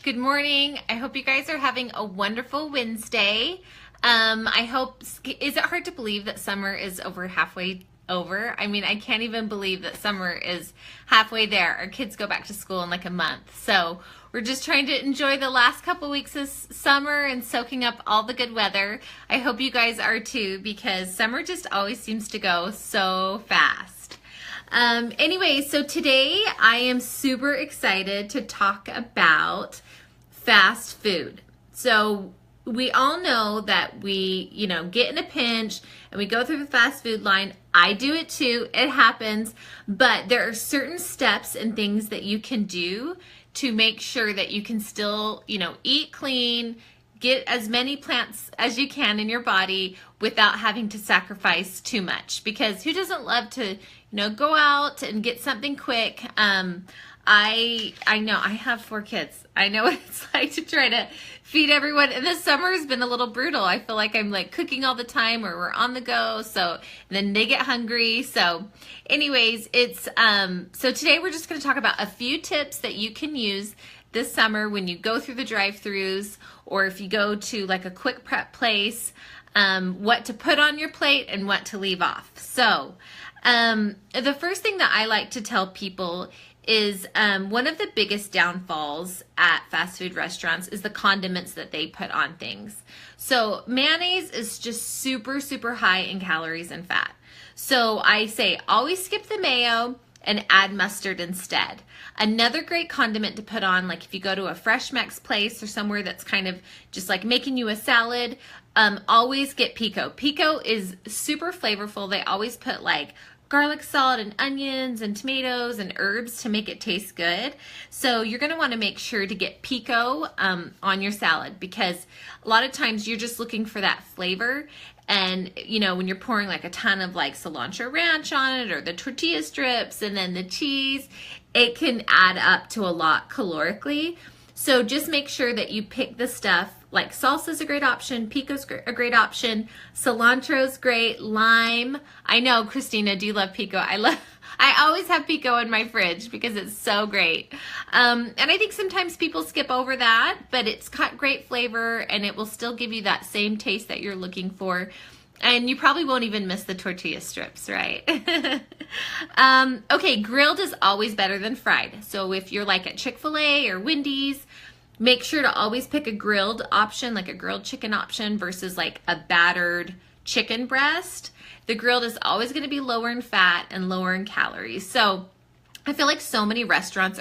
Good morning. I hope you guys are having a wonderful Wednesday. Is it hard to believe that summer is over halfway over? I mean, I can't even believe that summer is halfway there. Our kids go back to school in like a month. So we're just trying to enjoy the last couple weeks of summer and soaking up all the good weather. I hope you guys are too, because summer just always seems to go so fast. Anyway, so today I am super excited to talk about fast food. So we all know that we, get in a pinch and we go through the fast food line. I do it too. It happens. But there are certain steps and things that you can do to make sure that you can still, eat clean, get as many plants as you can in your body without having to sacrifice too much. Because who doesn't love to, go out and get something quick? I know I have 4 kids. I know what it's like to try to feed everyone. And this summer has been a little brutal. I feel like I'm like cooking all the time, or we're on the go. So then they get hungry. So anyways, so today we're just going to talk about a few tips that you can use this summer when you go through the drive-thrus, or if you go to like a quick prep place, what to put on your plate and what to leave off. So the first thing that I like to tell people is one of the biggest downfalls at fast food restaurants is the condiments that they put on things. So mayonnaise is just super, super high in calories and fat. So I say always skip the mayo and add mustard instead. Another great condiment to put on, like if you go to a Fresh Mex place or somewhere that's kind of just like making you a salad, always get pico. Pico is super flavorful. They always put like garlic salt and onions and tomatoes and herbs to make it taste good. So you're going to want to make sure to get pico on your salad, because a lot of times you're just looking for that flavor. And, when you're pouring like a ton of like cilantro ranch on it, or the tortilla strips and then the cheese, it can add up to a lot calorically. So just make sure that you pick the stuff. Like salsa's a great option, pico's a great option, cilantro's great, lime. I know, Christina, do you love pico? I always have pico in my fridge because it's so great. And I think sometimes people skip over that, but it's got great flavor and it will still give you that same taste that you're looking for. And you probably won't even miss the tortilla strips, right? Okay, grilled is always better than fried. So if you're like at Chick-fil-A or Wendy's, make sure to always pick a grilled option, like a grilled chicken option versus like a battered chicken breast. The grilled is always going to be lower in fat and lower in calories. So I feel like so many restaurants,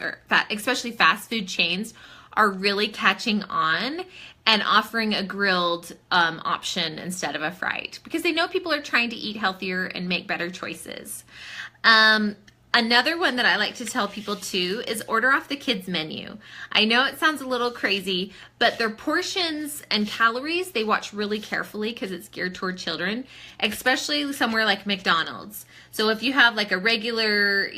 especially fast food chains, are really catching on and offering a grilled option instead of a fried, because they know people are trying to eat healthier and make better choices. Another one that I like to tell people too is order off the kids menu. I know it sounds a little crazy, but their portions and calories, they watch really carefully because it's geared toward children, especially somewhere like McDonald's. So if you have like a regular,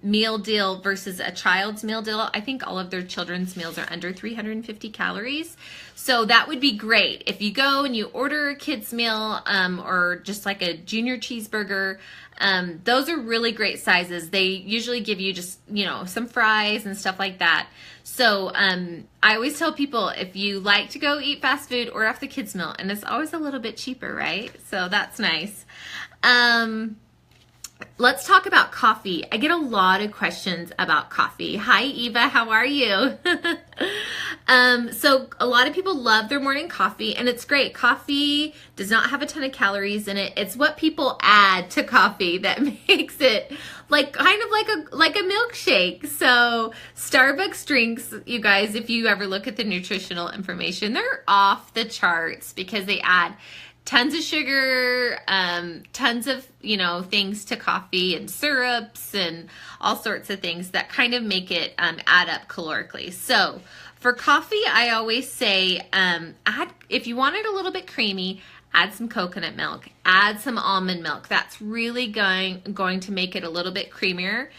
meal deal versus a child's meal deal, I think all of their children's meals are under 350 calories. So that would be great. If you go and you order a kid's meal or just like a junior cheeseburger, those are really great sizes. They usually give you just, some fries and stuff like that. So I always tell people, if you like to go eat fast food, order off the kids' meal. And it's always a little bit cheaper, right? So that's nice. Let's talk about coffee. I get a lot of questions about coffee. Hi, Eva. How are you? So a lot of people love their morning coffee, and it's great. Coffee does not have a ton of calories in it. It's what people add to coffee that makes it like kind of like a milkshake. So Starbucks drinks, you guys, if you ever look at the nutritional information, they're off the charts because they add tons of sugar, tons of, things to coffee and syrups and all sorts of things that kind of make it add up calorically. So for coffee, I always say, if you want it a little bit creamy, add some coconut milk, add some almond milk. That's really going to make it a little bit creamier.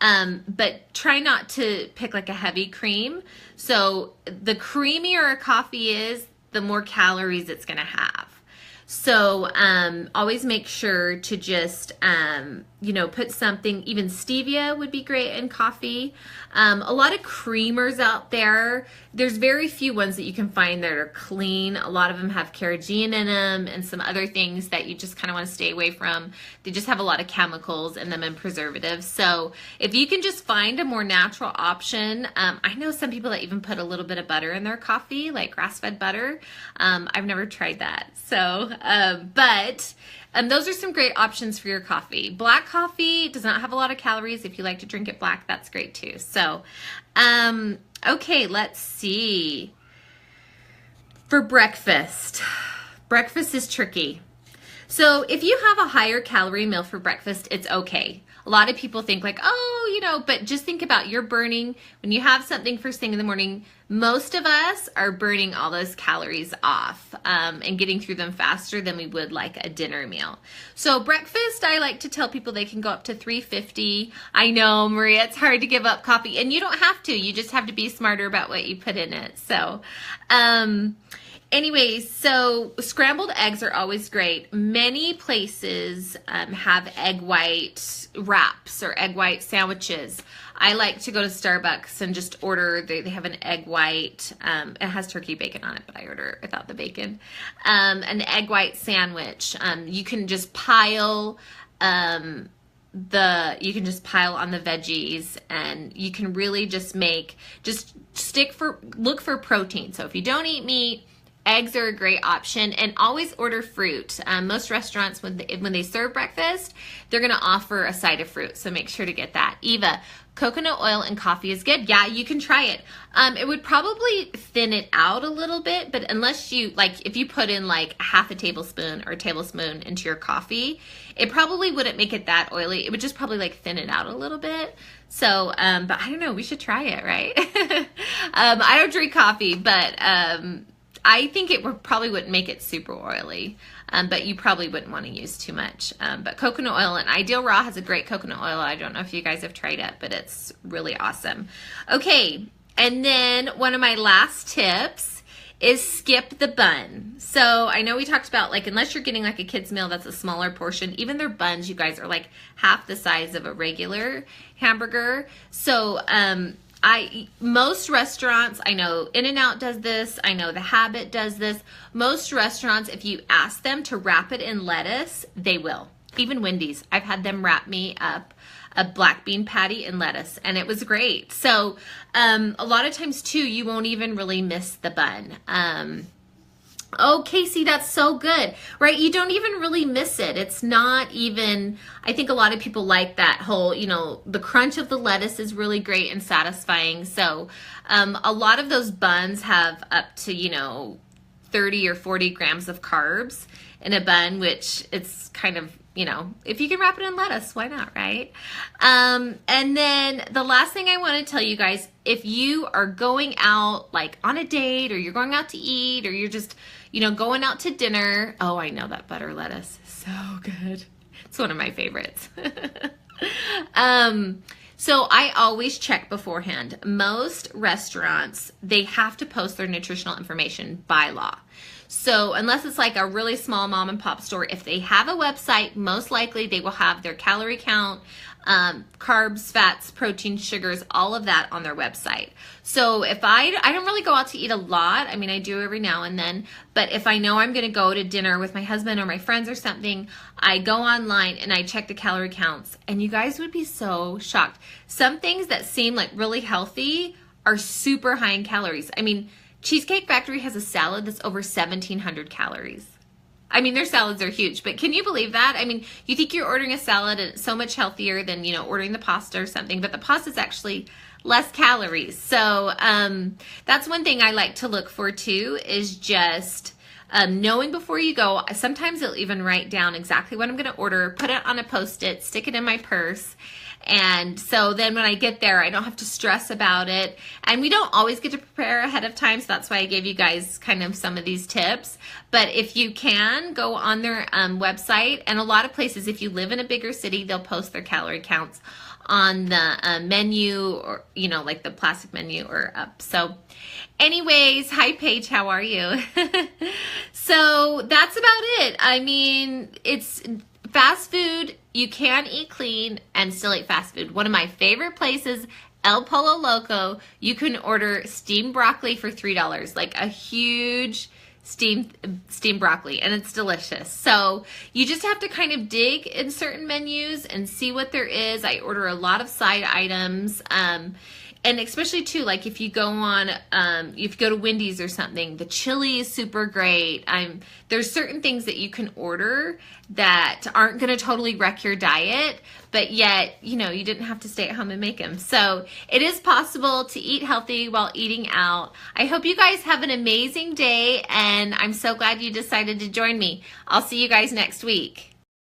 But try not to pick like a heavy cream. So the creamier a coffee is, the more calories it's going to have. So always make sure to just, put something, even stevia would be great in coffee. A lot of creamers out there. There's very few ones that you can find that are clean. A lot of them have carrageenan in them and some other things that you just kind of want to stay away from. They just have a lot of chemicals in them and preservatives. So if you can just find a more natural option, I know some people that even put a little bit of butter in their coffee, like grass-fed butter. I've never tried that. So, but those are some great options for your coffee. Black coffee does not have a lot of calories. If you like to drink it black, that's great too. So, okay, let's see. For breakfast is tricky. So if you have a higher calorie meal for breakfast, it's okay. A lot of people think like, oh, but just think about you're burning, when you have something first thing in the morning, most of us are burning all those calories off and getting through them faster than we would like a dinner meal. So breakfast, I like to tell people they can go up to 350. I know, Maria, it's hard to give up coffee, and you don't have to. You just have to be smarter about what you put in it. So, anyways, so scrambled eggs are always great. Many places have egg white wraps or egg white sandwiches. I like to go to Starbucks and just order, they have an egg white, it has turkey bacon on it, but I order without the bacon, an egg white sandwich. You can just pile on the veggies, and you can really just look for protein. So if you don't eat meat, eggs are a great option, and always order fruit. Most restaurants, when they serve breakfast, they're going to offer a side of fruit, so make sure to get that. Eva, coconut oil and coffee is good. Yeah, you can try it. It would probably thin it out a little bit, but unless you, if you put in like half a tablespoon or a tablespoon into your coffee, it probably wouldn't make it that oily. It would just probably thin it out a little bit. So, but I don't know, we should try it, right? I don't drink coffee, but I think it probably wouldn't make it super oily, but you probably wouldn't want to use too much. But coconut oil, and Ideal Raw has a great coconut oil. I don't know if you guys have tried it, but it's really awesome. Okay, and then one of my last tips is skip the bun. So I know we talked about, unless you're getting a kid's meal that's a smaller portion, even their buns, you guys, are half the size of a regular hamburger. So, most restaurants, I know In-N-Out does this, I know The Habit does this. Most restaurants, if you ask them to wrap it in lettuce, they will. Even Wendy's, I've had them wrap me up a black bean patty in lettuce, and it was great. So a lot of times too, you won't even really miss the bun. Oh, Casey, that's so good, right? You don't even really miss it. It's not even, I think a lot of people like that whole, the crunch of the lettuce is really great and satisfying. So a lot of those buns have up to, 30 or 40 grams of carbs in a bun, which it's kind of, if you can wrap it in lettuce, why not, right? And then the last thing I want to tell you guys, if you are going out on a date, or you're going out to eat, or you're just, going out to dinner. Oh, I know that butter lettuce is so good. It's one of my favorites. So I always check beforehand. Most restaurants, they have to post their nutritional information by law. So unless it's a really small mom and pop store, if they have a website, most likely they will have their calorie count, carbs, fats, protein, sugars, all of that on their website. So if I don't really go out to eat a lot. I mean, I do every now and then, but if I know I'm going to go to dinner with my husband or my friends or something, I go online and I check the calorie counts, and you guys would be so shocked. Some things that seem really healthy are super high in calories. I mean, Cheesecake Factory has a salad that's over 1,700 calories. I mean, their salads are huge, but can you believe that? I mean, you think you're ordering a salad and it's so much healthier than, ordering the pasta or something, but the pasta is actually less calories. So that's one thing I like to look for too, is just knowing before you go. Sometimes I'll even write down exactly what I'm going to order, put it on a Post-it, stick it in my purse. And so then when I get there, I don't have to stress about it. And we don't always get to prepare ahead of time, so that's why I gave you guys kind of some of these tips. But if you can, go on their website. And a lot of places, if you live in a bigger city, they'll post their calorie counts on the menu, or, the plastic menu or up. So anyways, hi Paige, how are you? So that's about it. I mean, fast food, you can eat clean and still eat fast food. One of my favorite places, El Pollo Loco, you can order steamed broccoli for $3, like a huge steamed broccoli, and it's delicious. So you just have to kind of dig in certain menus and see what there is. I order a lot of side items, and especially too, like if you go on, if you go to Wendy's or something, the chili is super great. There's certain things that you can order that aren't going to totally wreck your diet, but yet, you know, you didn't have to stay at home and make them. So it is possible to eat healthy while eating out. I hope you guys have an amazing day, and I'm so glad you decided to join me. I'll see you guys next week.